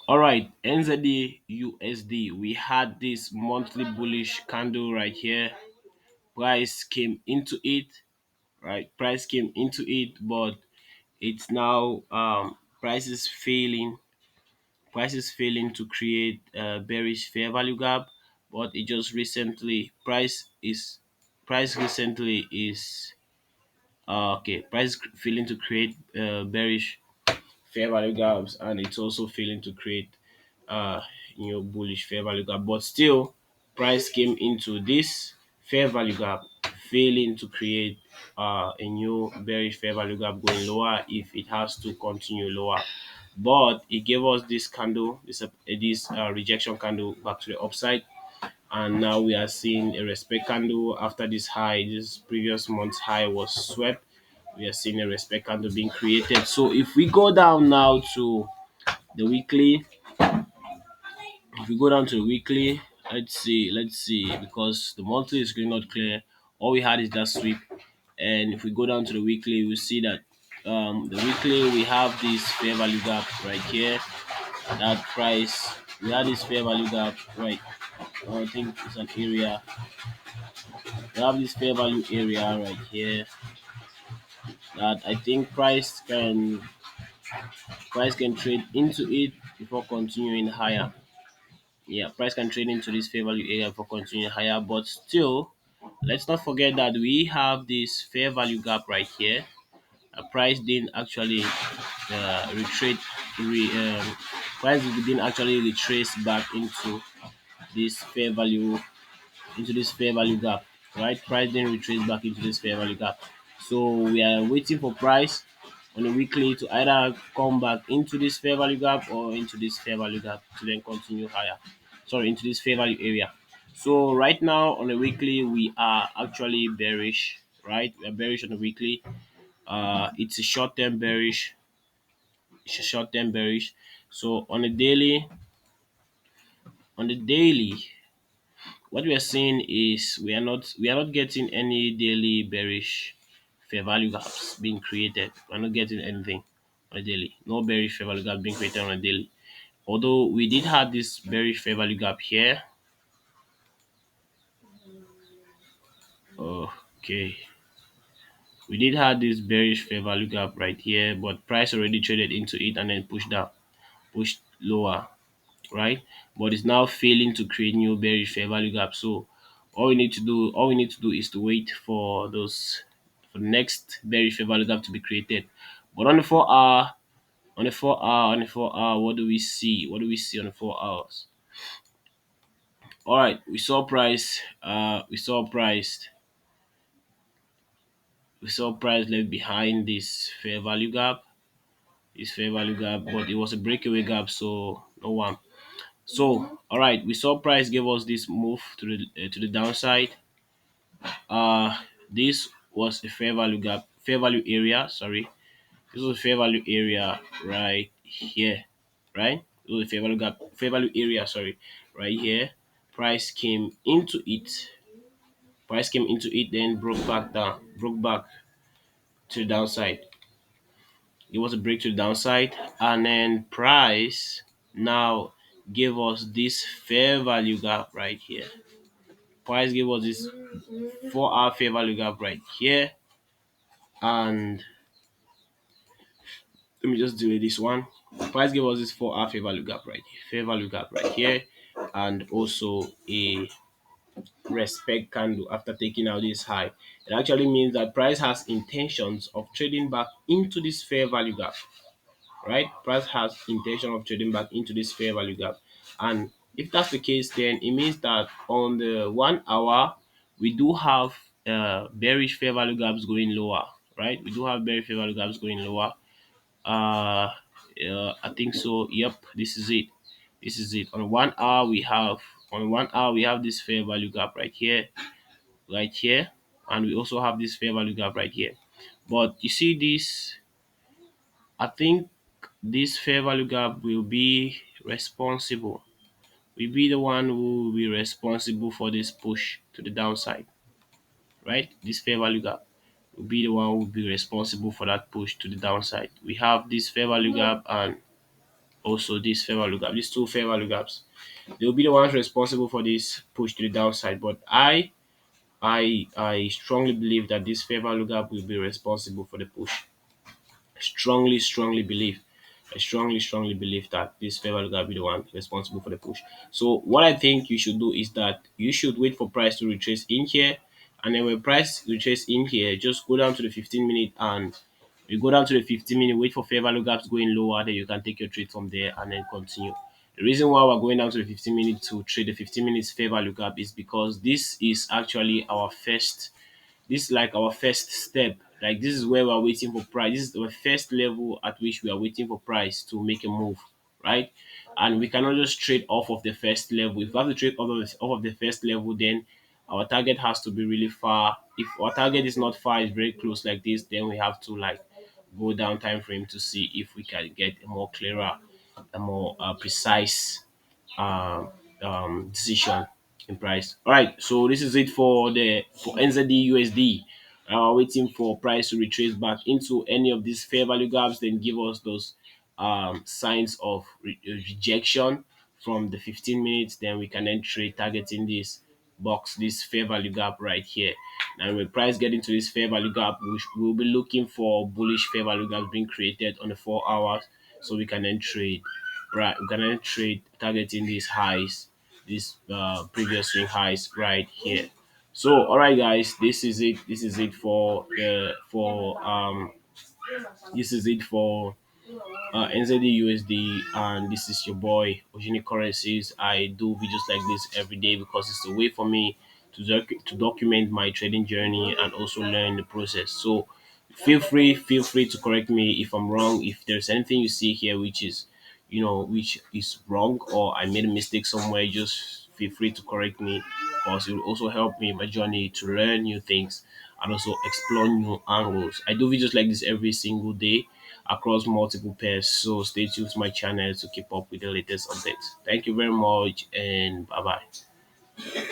All right, NZD USD. We had this monthly bullish candle right here. Price came into it, right? Price came into it, but it's now price is failing. Price is failing to create a bearish fair value gap, but it just recently price recently is okay. Price failing to create bearish fair value gaps, and it's also failing to create uh bullish fair value gap, but still price came into this fair value gap, failing to create a new bearish fair value gap, going lower if it has to continue lower. But it gave us this candle, this rejection candle back to the upside, and now we are seeing a respect candle after this high. This previous month's high was swept. We are seeing a respect candle being created. So if we go down now to the weekly, if we go down to the weekly, let's see, because the monthly is really not clear. All we had is that sweep, and if we go down to the weekly, we see that the weekly we have this fair value gap right here. That price, we had this fair value gap right. I think it's an area. We have this fair value area right here that I think price can trade into it before continuing higher. Yeah, price can trade into this fair value area before continuing higher, but still, let's not forget that we have this fair value gap right here. A price didn't actually retreat. Price didn't actually retrace back this fair value into this fair value gap, right? Price then retrace back into this fair value gap. So we are waiting for price on the weekly to either come back into this fair value gap or into this fair value gap to then continue higher. Sorry, into this fair value area. So right now on the weekly we are actually bearish, right? We are bearish on the weekly. It's a short-term bearish. It's a short-term bearish. So on the daily, what we are seeing is we are not getting any daily bearish fair value gaps being created. We're not getting anything on a daily. No bearish fair value gap being created on a daily. Although we did have this bearish fair value gap here. Okay. We did have this bearish fair value gap right here, but price already traded into it and then pushed lower, right? But it's now failing to create new bearish fair value gap. So all we need to do is to wait for the next bearish fair value gap to be created. But on the 4 hour, what do we see? What do we see on the 4 hours? All right, we saw price left behind this fair value gap, but it was a breakaway gap, so no one. So, all right, we saw price gave us this move to the downside. Uh, this was a fair value gap, fair value area. Sorry, this was a fair value area right here, right? This was a fair value gap, fair value area. Sorry, right here. Price came into it. Price came into it, then broke back to the downside. It was a break to the downside, and then price now gave us this fair value gap right here. Price gave us this 4 hour fair value gap right here, and let me just delete this one. Price gave us this 4 hour fair value gap right here, and also a respect candle after taking out this high. It actually means that price has intentions of trading back into this fair value gap, right? Price has intention of trading back into this fair value gap. And if that's the case, then it means that on the 1 hour, we do have bearish fair value gaps going lower, right? We do have bearish fair value gaps going lower. Uh, I think so. Yep, this is it. This is it. On 1 hour we have this fair value gap right here, and we also have this fair value gap right here. But you see this, I think this fair value gap will be the one who will be responsible for this push to the downside, right? This fair value gap will be the one who will be responsible for that push to the downside. We have this fair value gap, and also this fair value gap, these two fair value gaps. They'll be the ones responsible for this push to the downside. But I strongly believe that this fair value gap will be responsible for the push. Strongly believe. I strongly believe that this favor will be the one responsible for the push. So what I think you should do is that you should wait for price to retrace in here, and then when price retrace in here, just go down to the 15 minute, and you go down to the 15 minute, wait for fair value gaps going lower, then you can take your trade from there and then continue. The reason why we're going down to the 15 minute to trade the 15 minutes fair value gap is because this is actually our first, this is like our first step. Like this is where we're waiting for price. This is the first level at which we are waiting for price to make a move, right? And we cannot just trade off of the first level. If we have to trade off of the first level, then our target has to be really far. If our target is not far, it's very close like this, then we have to like go down time frame to see if we can get a more clearer, a more precise um, decision in price. All right, so this is it for the for NZD USD. Waiting for price to retrace back into any of these fair value gaps, then give us those signs of rejection from the 15 minutes. Then we can then trade targeting this box, this fair value gap right here. And when price get into this fair value gap, we'll be looking for bullish fair value gaps being created on the 4 hours, so we can then trade. Right, we can then trade targeting these highs, these previous swing highs right here. So, all right, guys, this is it. This is it for the for this is it for NZD USD, and this is your boy Ojini Currencies. I do videos like this every day because it's a way for me to to document my trading journey and also learn the process. So feel free to correct me if I'm wrong. If there's anything you see here which is, which is wrong, or I made a mistake somewhere, just feel free to correct me, because it will also help me in my journey to learn new things and also explore new angles. I do videos like this every single day across multiple pairs, so stay tuned to my channel to keep up with the latest updates. Thank you very much, and bye bye.